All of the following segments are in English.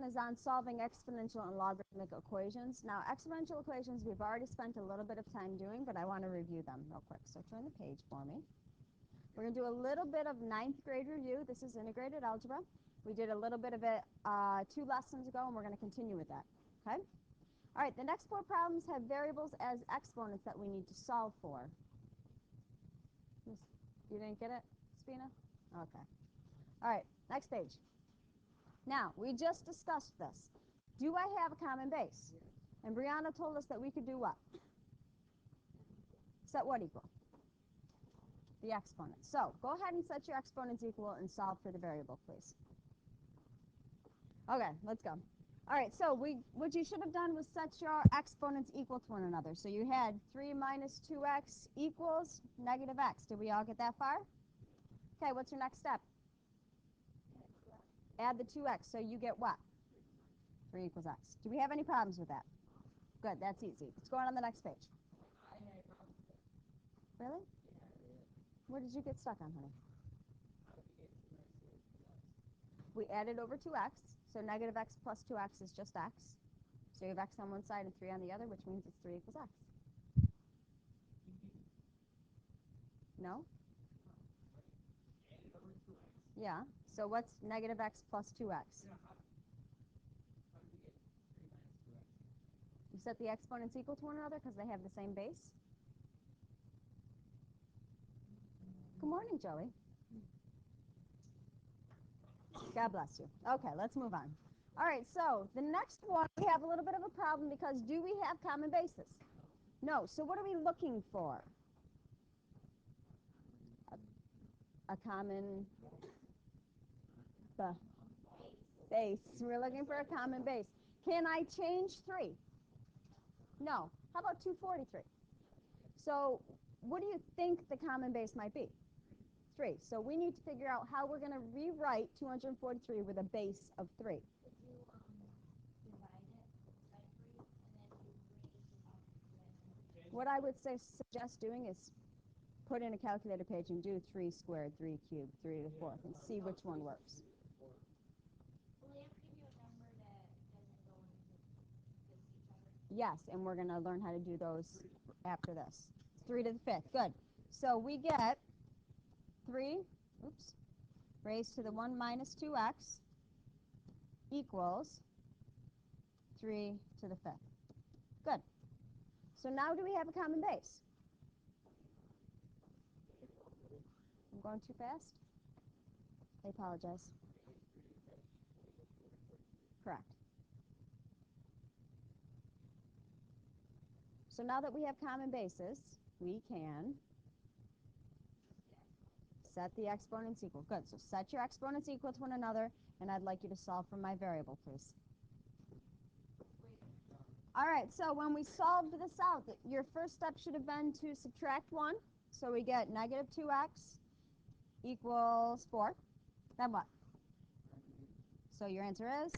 is on solving exponential and logarithmic equations. Now, exponential equations we've already spent a little bit of time doing, but I want to review them real quick. So turn the page for me. We're going to do a little bit of ninth grade review. This is integrated algebra. We did a little bit of it 2 lessons ago, and we're going to continue with that. Okay? All right, the next 4 problems have variables as exponents that we need to solve for. You didn't get it, Spina? Okay. All right, next page. Now, we just discussed this. Do I have a common base? And Brianna told us that we could do what? Set what equal? The exponent. So, go ahead and set your exponents equal and solve for the variable, please. Okay, let's go. All right, so what you should have done was set your exponents equal to one another. So you had 3 minus 2x equals negative x. Did we all get that far? Okay, what's your next step? Add the 2x, so you get what? 3 equals x. Do we have any problems with that? Good, that's easy. Let's go on the next page. Really? Where did you get stuck on, honey? We added over 2x, so negative x plus 2x is just x. So you have x on one side and 3 on the other, which means it's 3 equals x. No? Yeah, so what's negative x plus 2x? You set the exponents equal to one another because they have the same base? Good morning, Joey. God bless you. Okay, let's move on. All right, so the next one, we have a little bit of a problem because do we have common bases? No, so what are we looking for? A common base. We're looking for a common base. Can I change 3? No. How about 243? So what do you think the common base might be? 3. So we need to figure out how we're going to rewrite 243 with a base of 3. What I would suggest doing is put in a calculator page and do 3 squared, 3 cubed, 3 to the 4th, and see which one works. Yes, and we're going to learn how to do those after this. 3 to the 5th. Good. So we get 3, raised to the 1 minus 2x equals 3 to the 5th. Good. So now do we have a common base? I'm going too fast? I apologize. Correct. So now that we have common bases, we can set the exponents equal. Good. So set your exponents equal to one another, and I'd like you to solve for my variable, please. All right, so when we solved this out, your first step should have been to subtract 1. So we get negative 2x equals 4. Then what? So your answer is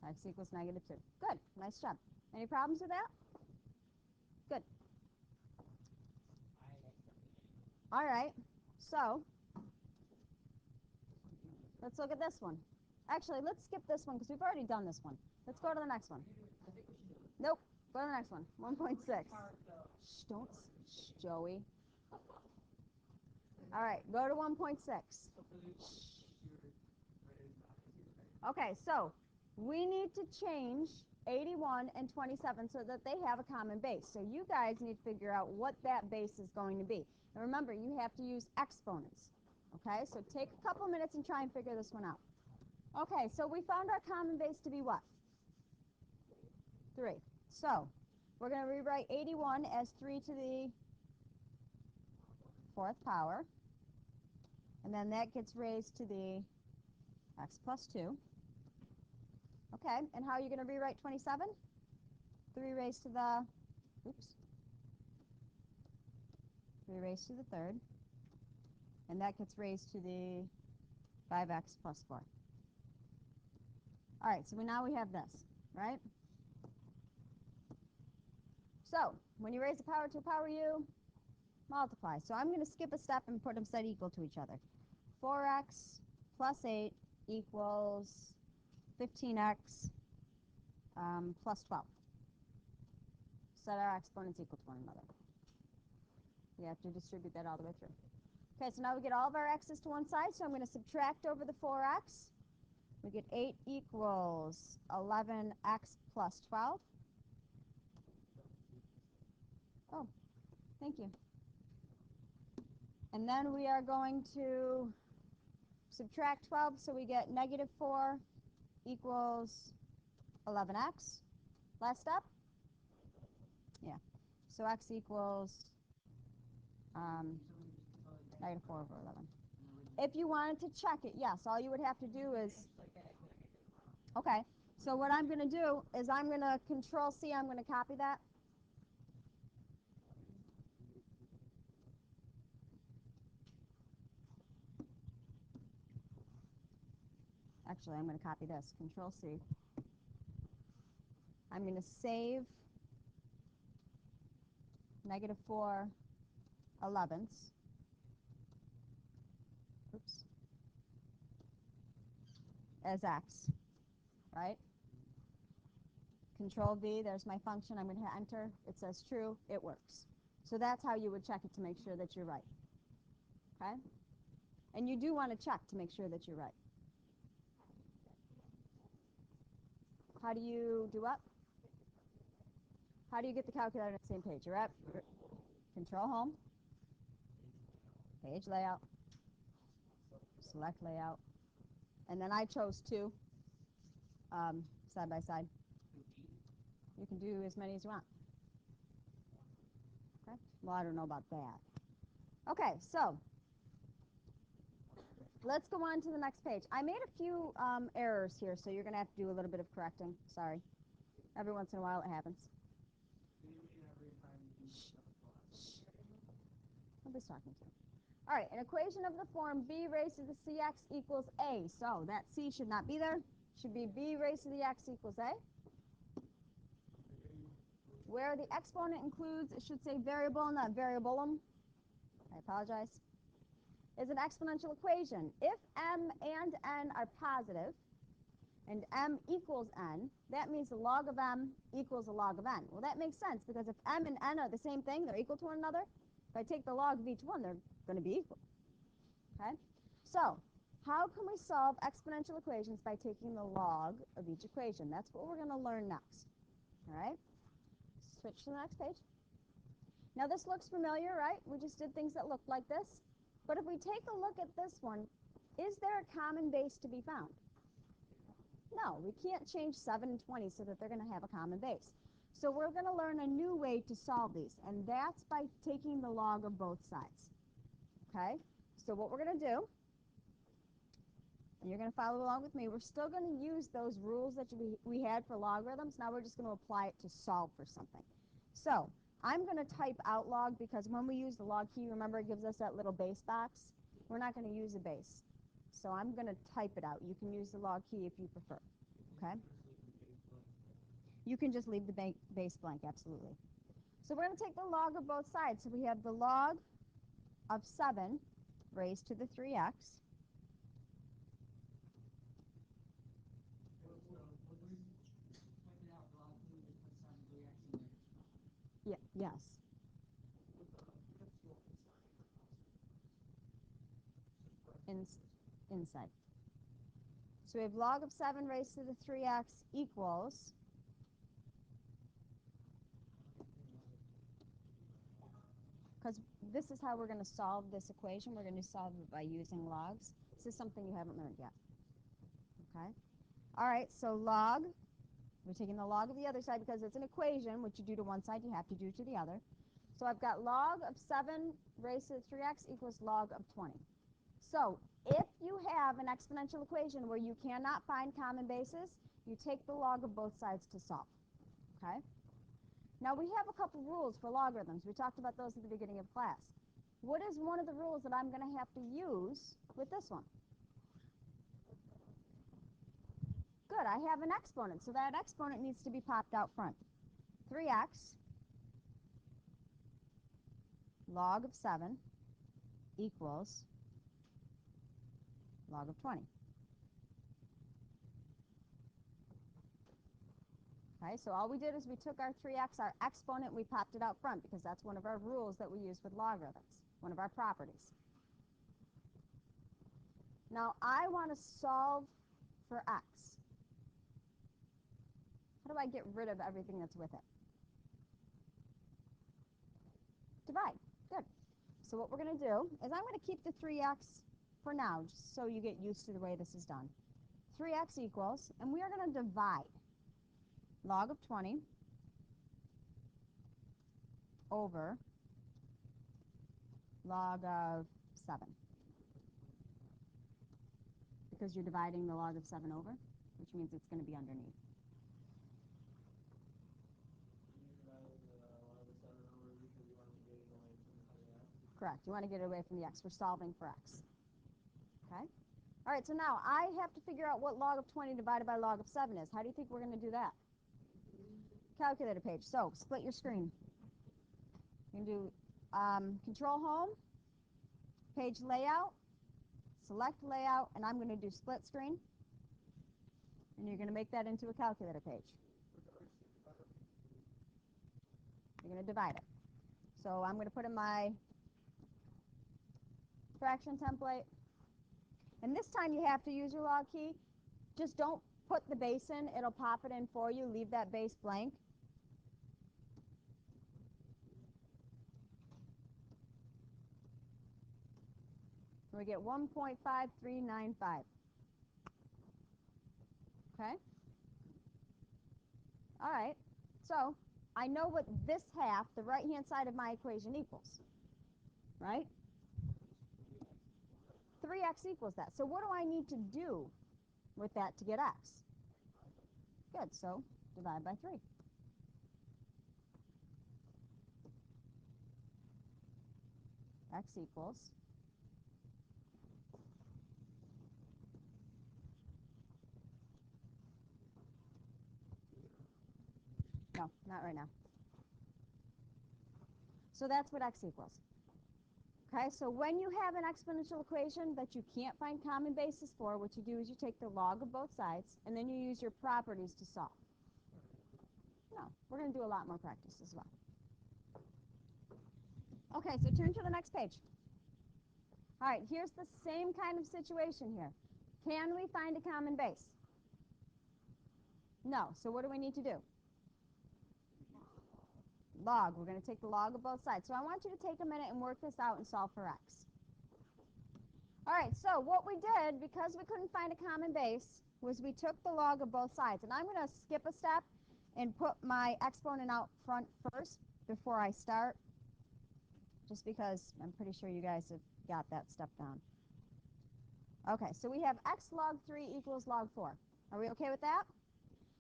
x equals negative 2. Good. Nice job. Any problems with that? Good. All right. So let's look at this one. Actually, let's skip this one because we've already done this one. Let's go to the next one. Nope. Go to the next one. 1.6. Shh, don't. Shh, Joey. All right. Go to 1.6. Okay, so we need to change 81 and 27 so that they have a common base. So you guys need to figure out what that base is going to be. And remember, you have to use exponents. Okay, so take a couple minutes and try and figure this one out. Okay, so we found our common base to be what? 3. So we're going to rewrite 81 as 3 to the 4th power. And then that gets raised to the x plus 2. Okay, and how are you going to rewrite 27? 3 raised to the, 3 raised to the 3rd. And that gets raised to the 5x plus 4. All right, so now we have this, right? So when you raise the power to a power u, multiply. So I'm going to skip a step and put them set equal to each other. 4x plus 8 equals 15x plus 12. Set our exponents equal to one another. We have to distribute that all the way through. Okay, so now we get all of our x's to one side, so I'm going to subtract over the 4x. We get 8 equals 11x plus 12. Oh, thank you. And then we are going to subtract 12, so we get negative 4 equals 11x. Last step? Yeah. So x equals negative 4 over 11. If you wanted to check it, yes, all you would have to do is, okay, so what I'm going to do is I'm going to Control C, I'm going to copy that. Actually, I'm going to copy this, Control C. I'm going to save negative 4 11ths. Oops. As x, right? Control V, there's my function. I'm going to hit enter. It says true. It works. So that's how you would check it to make sure that you're right. Okay? And you do want to check to make sure that you're right. How do you do what? How do you get the calculator on the same page? You're at Control Home, Page Layout, Select Layout, and then I chose 2 side by side. You can do as many as you want. Okay? Well, I don't know about that. Okay, so let's go on to the next page. I made a few errors here, so you're going to have to do a little bit of correcting. Sorry. Every once in a while it happens. Shh. Nobody's talking to you. All right, an equation of the form b raised to the cx equals a. So that c should not be there. Should be b raised to the x equals a. Where the exponent includes, it should say variable, not variablum. I apologize. Is an exponential equation. If m and n are positive, and m equals n, that means the log of m equals the log of n. Well, that makes sense, because if m and n are the same thing, they're equal to one another, if I take the log of each one, they're going to be equal. Okay? So, how can we solve exponential equations by taking the log of each equation? That's what we're going to learn next. All right? Switch to the next page. Now, this looks familiar, right? We just did things that looked like this. But if we take a look at this one, is there a common base to be found? No, we can't change 7 and 20 so that they're going to have a common base. So we're going to learn a new way to solve these, and that's by taking the log of both sides. Okay? So what we're going to do, and you're going to follow along with me, we're still going to use those rules that we had for logarithms. Now we're just going to apply it to solve for something. So I'm going to type out log, because when we use the log key, remember it gives us that little base box? We're not going to use a base. So I'm going to type it out. You can use the log key if you prefer. Okay? You can just leave the base blank, absolutely. So we're going to take the log of both sides. So we have the log of 7 raised to the 3x. Yeah, yes. Inside. So we have log of 7 raised to the 3x equals, because this is how we're going to solve this equation. We're going to solve it by using logs. This is something you haven't learned yet. Okay? All right, so log, we're taking the log of the other side because it's an equation. What you do to one side, you have to do to the other. So I've got log of 7 raised to the 3x equals log of 20. So if you have an exponential equation where you cannot find common bases, you take the log of both sides to solve. Okay? Now we have a couple rules for logarithms. We talked about those at the beginning of class. What is one of the rules that I'm going to have to use with this one? Good, I have an exponent, so that exponent needs to be popped out front. 3x log of 7 equals log of 20. Okay, so all we did is we took our 3x, our exponent, we popped it out front because that's one of our rules that we use with logarithms, one of our properties. Now I want to solve for x. How do I get rid of everything that's with it? Divide. Good. So what we're going to do is I'm going to keep the 3x for now, just so you get used to the way this is done. 3x equals, and we are going to divide log of 20 over log of 7. Because you're dividing the log of 7 over, which means it's going to be underneath. Correct. You want to get it away from the x. We're solving for x. Okay? All right, so now I have to figure out what log of 20 divided by log of 7 is. How do you think we're going to do that? Calculator page. So split your screen. You can do Control Home, page layout, select layout, and I'm going to do split screen. And you're going to make that into a calculator page. You're going to divide it. So I'm going to put in my fraction template. And this time you have to use your log key. Just don't put the base in. It'll pop it in for you. Leave that base blank. And we get 1.5395. Okay? All right. So I know what this half, the right-hand side of my equation, equals. Right? 3x equals that. So what do I need to do with that to get x? Good. So divide by 3. X equals no, not right now. So that's what x equals. Okay, so when you have an exponential equation that you can't find common basis for, what you do is you take the log of both sides, and then you use your properties to solve. No, we're going to do a lot more practice as well. Okay, so turn to the next page. All right, here's the same kind of situation here. Can we find a common base? No, so what do we need to do? Log. We're going to take the log of both sides. So I want you to take a minute and work this out and solve for x. All right, so what we did, because we couldn't find a common base, was we took the log of both sides. And I'm going to skip a step and put my exponent out front first before I start, just because I'm pretty sure you guys have got that step down. Okay, so we have x log 3 equals log 4. Are we okay with that?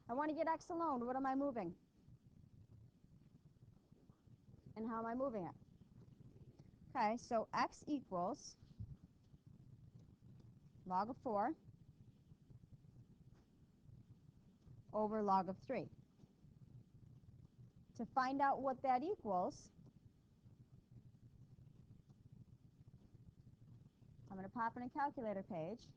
I want to get x alone. What am I moving? And how am I moving it? Okay, so x equals log of 4 over log of 3. To find out what that equals, I'm going to pop in a calculator page.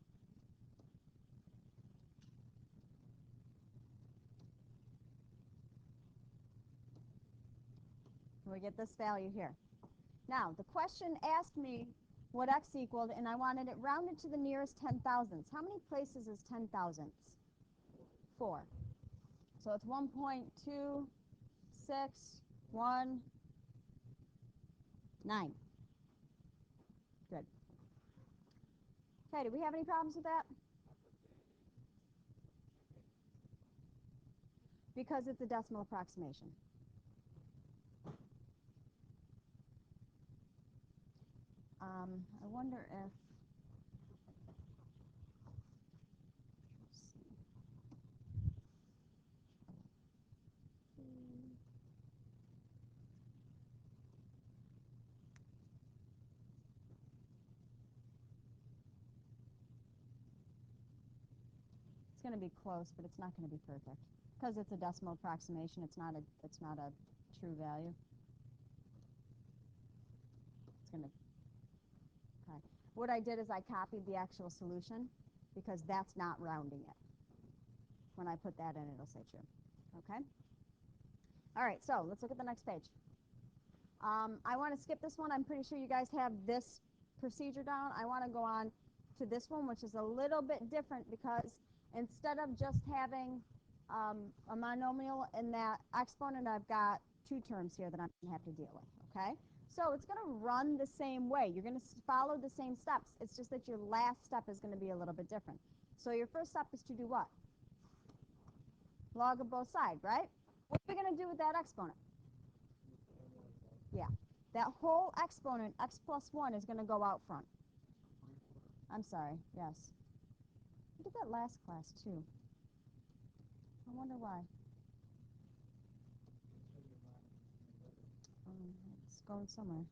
And we get this value here. Now, the question asked me what x equaled, and I wanted it rounded to the nearest 10 thousandths. How many places is 10 thousandths? 4. So it's 1.2619. Good. Okay, do we have any problems with that? Because it's a decimal approximation. I wonder if, let's see. It's going to be close, but it's not going to be perfect. Because it's a decimal approximation, it's not a true value. It's going to, okay. What I did is I copied the actual solution because that's not rounding it. When I put that in, it'll say true. Okay? All right, so let's look at the next page. I want to skip this one. I'm pretty sure you guys have this procedure down. I want to go on to this one, which is a little bit different because instead of just having a monomial in that exponent, I've got two terms here that I'm going to have to deal with, okay? So it's going to run the same way. You're going to follow the same steps. It's just that your last step is going to be a little bit different. So your first step is to do what? Log of both sides, right? What are we going to do with that exponent? Yeah. That whole exponent, x plus 1, is going to go out front. I'm sorry, yes. I did that last class, too. I wonder why. It's going somewhere.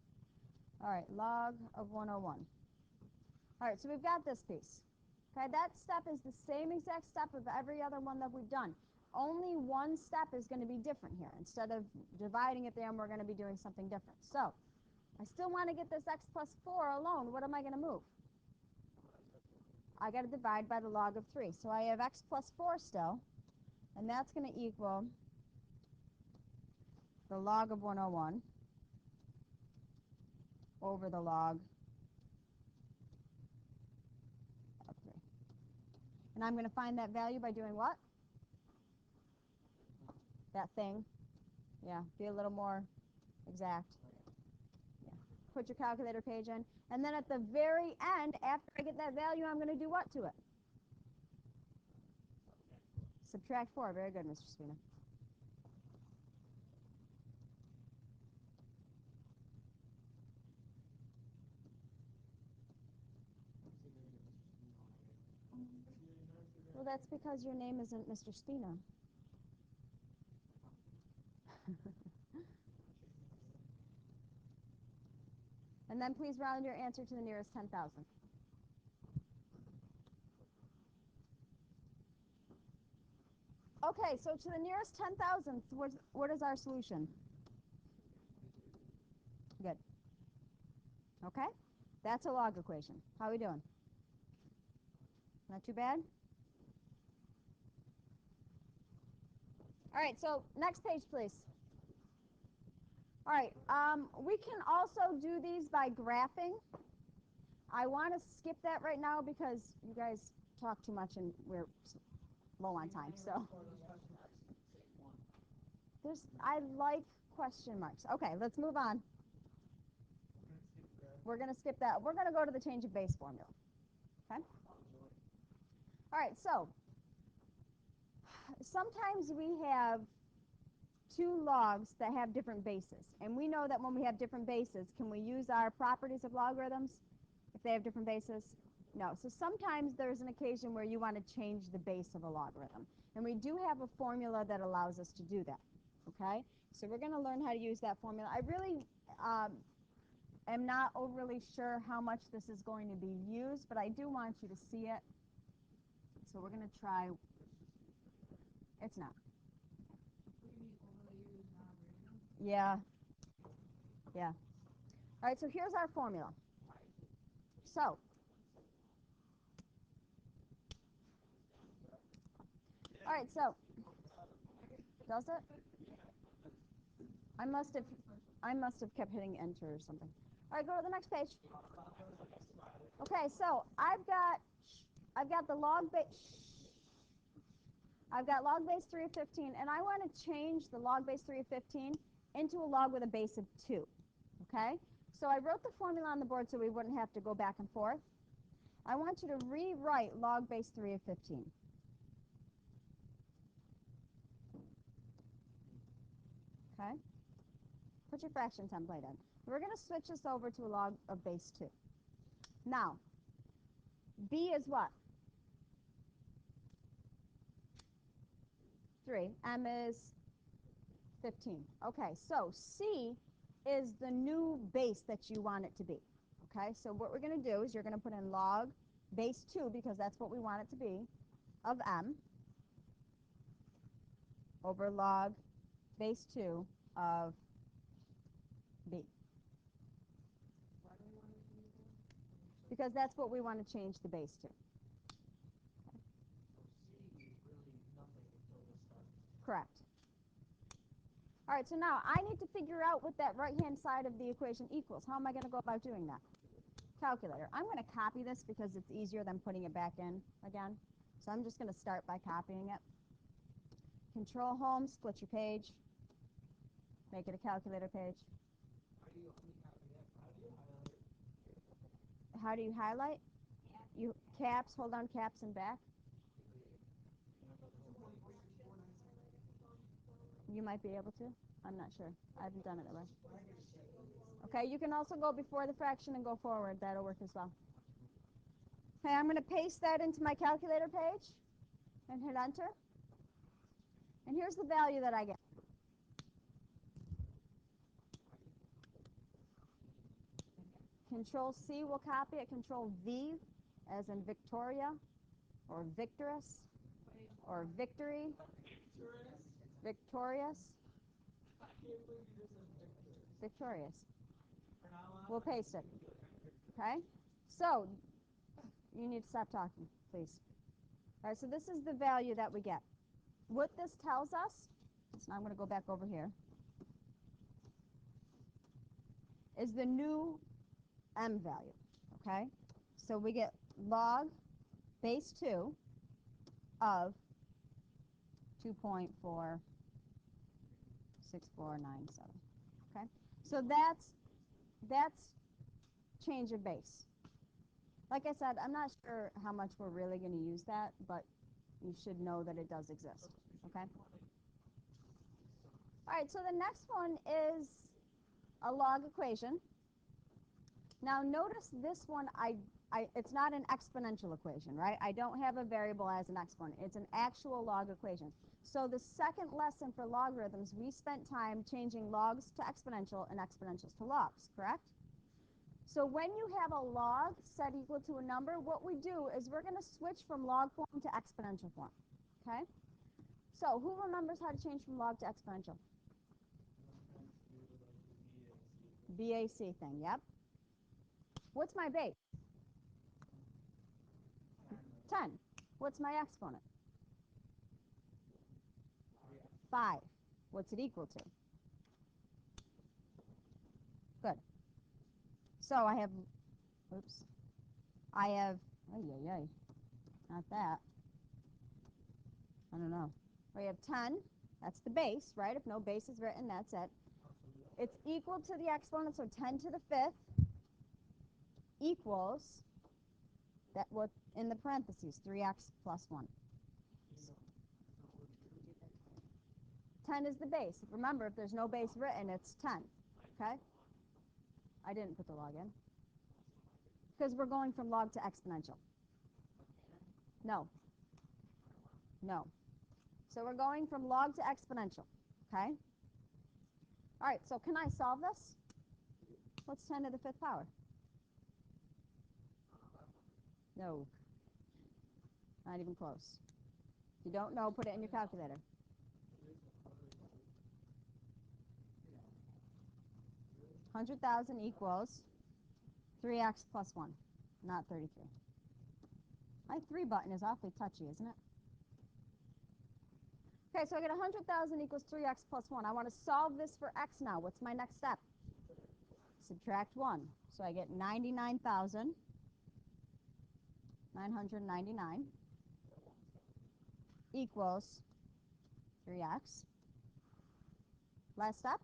All right, log of 101. All right, so we've got this piece. Okay, that step is the same exact step of every other one that we've done. Only one step is going to be different here. Instead of dividing it there, we're going to be doing something different. So I still want to get this x plus 4 alone. What am I going to move? I got to divide by the log of 3. So I have x plus 4 still, and that's going to equal the log of 101 over the log of 3. And I'm going to find that value by doing what? That thing. Yeah, be a little more exact. Yeah. Put your calculator page in. And then at the very end, after I get that value, I'm going to do what to it? Subtract 4. Very good, Mr. Spina. Well, that's because your name isn't Mr. Spina. And then please round your answer to the nearest 10,000. Okay, so to the nearest 10,000th, what is our solution? Good. Okay, that's a log equation. How are we doing? Not too bad? All right, so next page, please. All right, we can also do these by graphing. I want to skip that right now because you guys talk too much and we're low on time. So I like question marks. Okay, let's move on. We're going to skip that. We're going to go to the change of base formula. Okay? All right, so sometimes we have two logs that have different bases. And we know that when we have different bases, can we use our properties of logarithms if they have different bases? No. So sometimes there's an occasion where you want to change the base of a logarithm. And we do have a formula that allows us to do that. Okay? So we're going to learn how to use that formula. I really am not overly sure how much this is going to be used, but I do want you to see it. So we're going to try. It's not. Yeah. Yeah. All right, so here's our formula. So, all right, so, does it? I must have kept hitting enter or something. All right, go to the next page. Okay, so I've got the log base. I've got log base 3 of 15, and I want to change the log base 3 of 15 into a log with a base of 2. Okay? So I wrote the formula on the board so we wouldn't have to go back and forth. I want you to rewrite log base 3 of 15. Okay? Put your fraction template in. We're going to switch this over to a log of base 2. Now, b is what? 3. M is 15. Okay, so C is the new base that you want it to be. Okay, so what we're going to do is you're going to put in log base 2, because that's what we want it to be, of M over log base 2 of B. Because that's what we want to change the base to. Okay. Correct. All right, so now I need to figure out what that right-hand side of the equation equals. How am I going to go about doing that? Calculator. I'm going to copy this because it's easier than putting it back in again. So I'm just going to start by copying it. Control Home, split your page, make it a calculator page. How do you highlight? You caps, hold down caps and back. You might be able to. I'm not sure. I haven't done it that way. Okay, you can also go before the fraction and go forward. That'll work as well. Okay, I'm going to paste that into my calculator page and hit enter. And here's the value that I get. Control C will copy it. Control V as in Victoria or victorious or victory. Victorious. Victorious. We'll paste it. Okay? So, you need to stop talking, please. All right, so this is the value that we get. What this tells us, so now I'm going to go back over here, is the new m value. Okay? So we get log base 2 of 2.46497. Okay? So that's change of base. Like I said, I'm not sure how much we're really going to use that, but you should know that it does exist. Okay? All right, so the next one is a log equation. Now notice this one, it's not an exponential equation, right? I don't have a variable as an exponent. It's an actual log equation. So the second lesson for logarithms, we spent time changing logs to exponential and exponentials to logs, correct? So when you have a log set equal to a number, what we do is we're going to switch from log form to exponential form, okay? So who remembers how to change from log to exponential? BAC thing, yep. What's my base? 10. What's my exponent? 5. What's it equal to? Good. So I have, oops, not that. I don't know. We have 10. That's the base, right? If no base is written, that's it. It's equal to the exponent, so 10 to the 5th equals that what in the parentheses, 3x plus 1. 10 is the base. Remember, if there's no base written, it's 10. Okay? I didn't put the log in. Because we're going from log to exponential. No. No. So we're going from log to exponential. Okay? All right, so can I solve this? What's 10 to the 5th power? No. Not even close. If you don't know, put it in your calculator. $100,000 equals 3x plus 1, not 33. My 3 button is awfully touchy, isn't it? Okay, so I get 100,000 equals 3x plus 1. I want to solve this for x now. What's my next step? Subtract 1. So I get 99,999 equals 3x. Last step?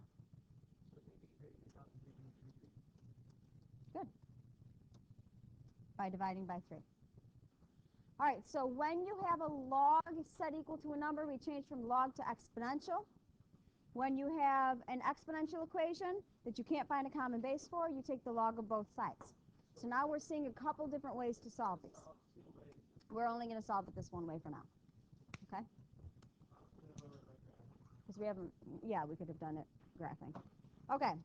Good. By dividing by 3. All right, so when you have a log set equal to a number, we change from log to exponential. When you have an exponential equation that you can't find a common base for, you take the log of both sides. So now we're seeing a couple different ways to solve these. We're only going to solve it this one way for now. Okay? Because we haven't, yeah, we could have done it graphing. Okay.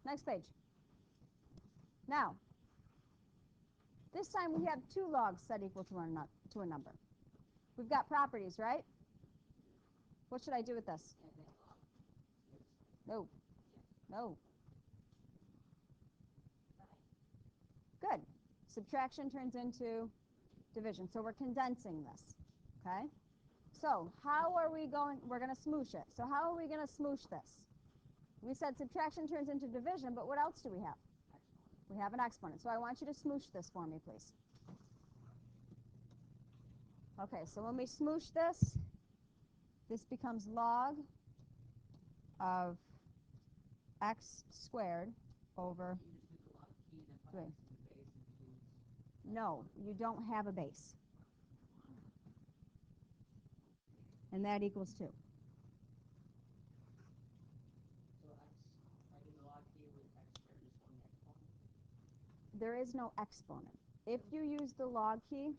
Next page. Now, this time we have 2 logs set equal to a number. We've got properties, right? What should I do with this? No. No. Good. Subtraction turns into division. So we're condensing this. Okay? So how are we going? We're going to smoosh it. So how are we going to smoosh this? We said subtraction turns into division, but what else do we have? We have an exponent. So I want you to smoosh this for me, please. Okay, so when we smoosh this, this becomes log of x squared over 3. No, you don't have a base. And that equals 2. There is no exponent. If you use the log key,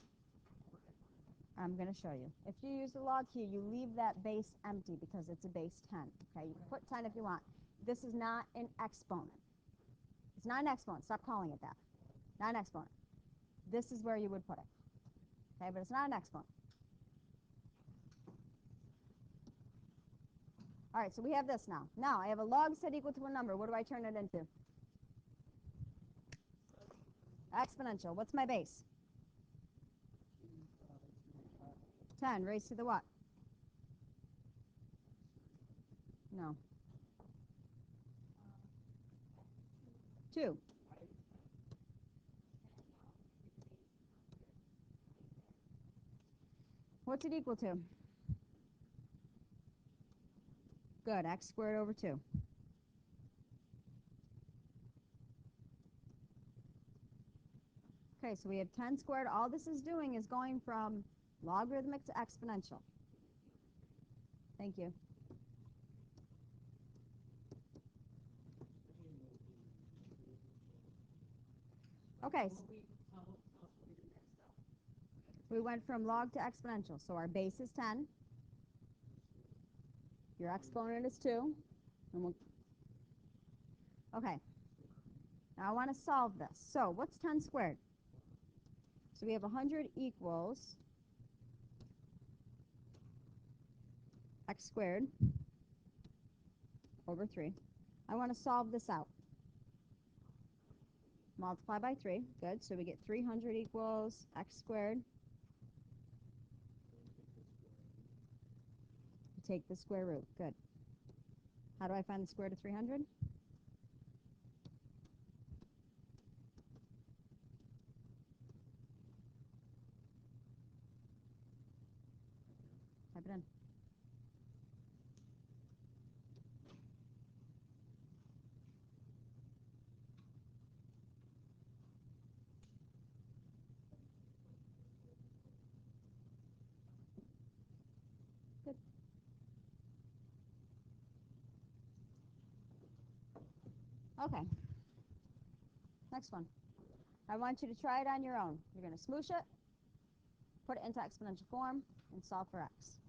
I'm going to show you. If you use the log key, you leave that base empty because it's a base 10. Okay, you can put 10 if you want. This is not an exponent. It's not an exponent. Stop calling it that. Not an exponent. This is where you would put it. Okay, but it's not an exponent. All right, so we have this now. Now, I have a log set equal to a number. What do I turn it into? Exponential. What's my base? 10 raised to the what? No. 2. What's it equal to? Good, x squared over 2. Okay, so we have 10 squared. All this is doing is going from logarithmic to exponential. Thank you. Okay, so we went from log to exponential. So our base is 10. Your exponent is 2. And okay, now I want to solve this. So what's 10 squared? So we have 100 equals x squared over 3. I want to solve this out. Multiply by 3. Good. So we get 300 equals x squared. Take the square root. Good. How do I find the square root of 300? Type it in. Good. Okay. Next one. I want you to try it on your own. You're going to smoosh it, put it into exponential form, and solve for x.